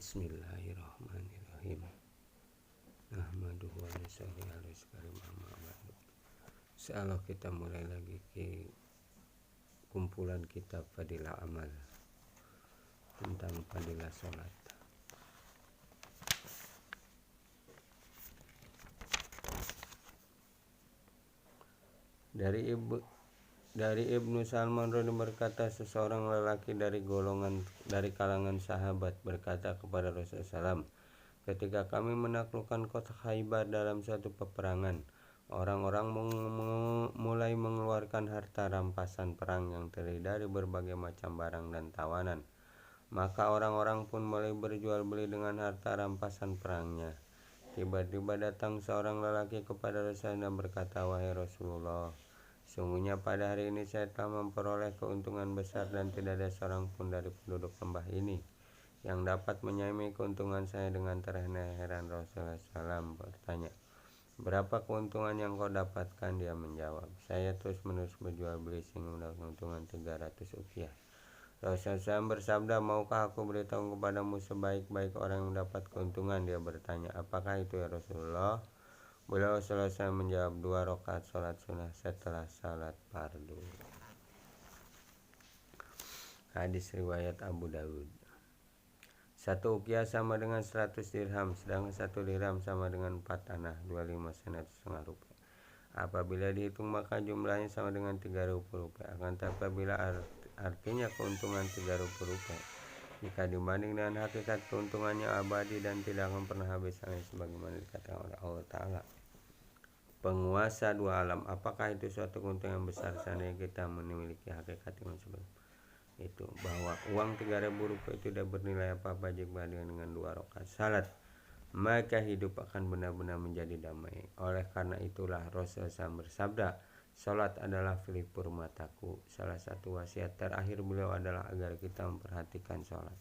Bismillahirrahmanirrahim. Nahmaduhu wa nusalli ala karim amma ba'du. Insyaallah kita mulai lagi ke kumpulan kitab Fadilah Amal tentang fadilah salat. Dari Ibnu Salman radhiyallahu berkata, seseorang lelaki dari kalangan sahabat berkata kepada Rasulullah SAW, ketika kami menaklukkan kota Khaybar dalam suatu peperangan, orang-orang mulai mengeluarkan harta rampasan perang yang terdiri dari berbagai macam barang dan tawanan. Maka orang-orang pun mulai berjual beli dengan harta rampasan perangnya. Tiba-tiba datang seorang lelaki kepada Rasulullah dan berkata, wahai Rasulullah, sungguhnya pada hari ini saya telah memperoleh keuntungan besar dan tidak ada seorang pun dari penduduk lembah ini yang dapat menyaingi keuntungan saya. Dengan terheran Rasulullah SAW bertanya, berapa keuntungan yang kau dapatkan? Dia menjawab, saya terus-menerus berjual beli sehingga mendapat keuntungan 300 ukiah. Rasulullah SAW bersabda, maukah aku beritahu kepadamu sebaik-baik orang yang mendapat keuntungan? Dia bertanya, apakah itu ya Rasulullah? Beliau selesai menjawab, 2 rakaat salat sunnah setelah salat fardu. Hadis riwayat Abu Dawud. 1 ukiah sama dengan 100 dirham, sedangkan 1 dirham sama dengan 4 tanah, 25 sen atau setengah rupiah. Apabila dihitung maka jumlahnya sama dengan 3.000 rupiah. Akan tetapi apabila artinya keuntungan 3.000 rupiah, jika dibanding dengan hakikat keuntungannya abadi dan tidak akan pernah habis, sebagaimana dikatakan oleh Allah Ta'ala, penguasa 2 alam, apakah itu suatu keuntungan yang besar seandainya kita memiliki hakikat yang seperti itu, bahwa uang 3.000 rupiah itu tidak bernilai apa-apa jika dengan 2 rakaat salat, maka hidup akan benar-benar menjadi damai. Oleh karena itulah Rasulullah SAW bersabda, salat adalah pelipur mataku. Salah satu wasiat terakhir beliau adalah agar kita memperhatikan salat.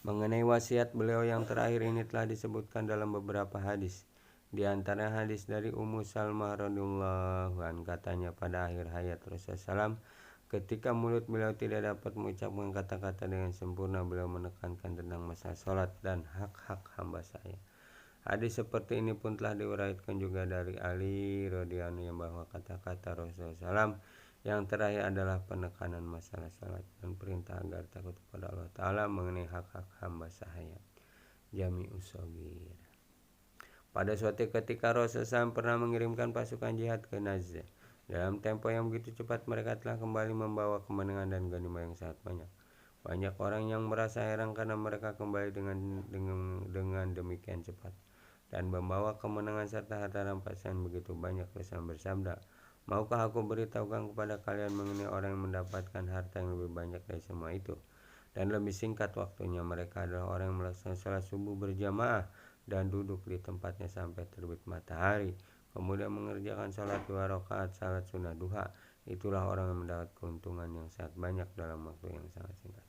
Mengenai wasiat beliau yang terakhir ini telah disebutkan dalam beberapa hadis. Di antara hadis dari Ummu Salmah radhiyallahu anha, katanya pada akhir hayat Rasulullah SAW, ketika mulut beliau tidak dapat mengucapkan kata-kata dengan sempurna, beliau menekankan tentang masalah salat dan hak-hak hamba saya. Hadis seperti ini pun telah diuraikan juga dari Ali radhiyallahu anhu bahwa kata-kata Rasulullah SAW yang terakhir adalah penekanan masalah salat dan perintah agar takut kepada Allah Ta'ala mengenai hak-hak hamba sahaya. Jami'us Shaghir. Pada suatu ketika Rasulullah SAW pernah mengirimkan pasukan jihad ke Najd. Dalam tempo yang begitu cepat mereka telah kembali membawa kemenangan dan ghanimah yang sangat banyak. Banyak orang yang merasa heran karena mereka kembali dengan demikian cepat dan membawa kemenangan serta harta rampasan begitu banyak. Rasulullah bersabda, maukah aku beritahukan kepada kalian mengenai orang yang mendapatkan harta yang lebih banyak dari semua itu dan lebih singkat waktunya? Mereka adalah orang yang melaksanakan salat subuh berjamaah dan duduk di tempatnya sampai terbit matahari, kemudian mengerjakan salat 2 rakaat salat sunnah duha. Itulah orang yang mendapat keuntungan yang sangat banyak dalam waktu yang sangat singkat.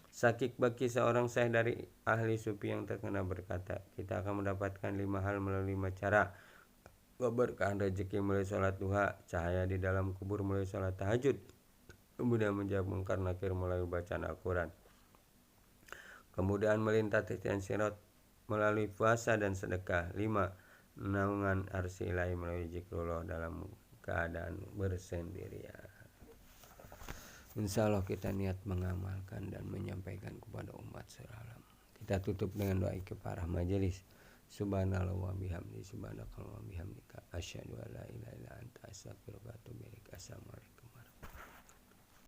Sakik Baki, seorang syekh dari ahli sufi yang terkenal, berkata, kita akan mendapatkan 5 hal melalui 5 cara: keberkahan rezeki melalui salat duha, cahaya di dalam kubur melalui salat tahajud, kemudian menjawab mungkar nakir melalui bacaan Al-Quran, kemudian melintasi tiang sirat melalui puasa dan sedekah. 5. Naungan arsy ilahi melalui zikrullah dalam keadaan bersendirian. Insyaallah kita niat mengamalkan dan menyampaikan kepada umat seralam. Kita tutup dengan doa kifarah majelis. Subhanallah wa bihamdi, subhanakallah wa bihamdika, asyhadu an la ilaha illa anta, astaghfiruka wa atubu ilaik. Assalamualaikum.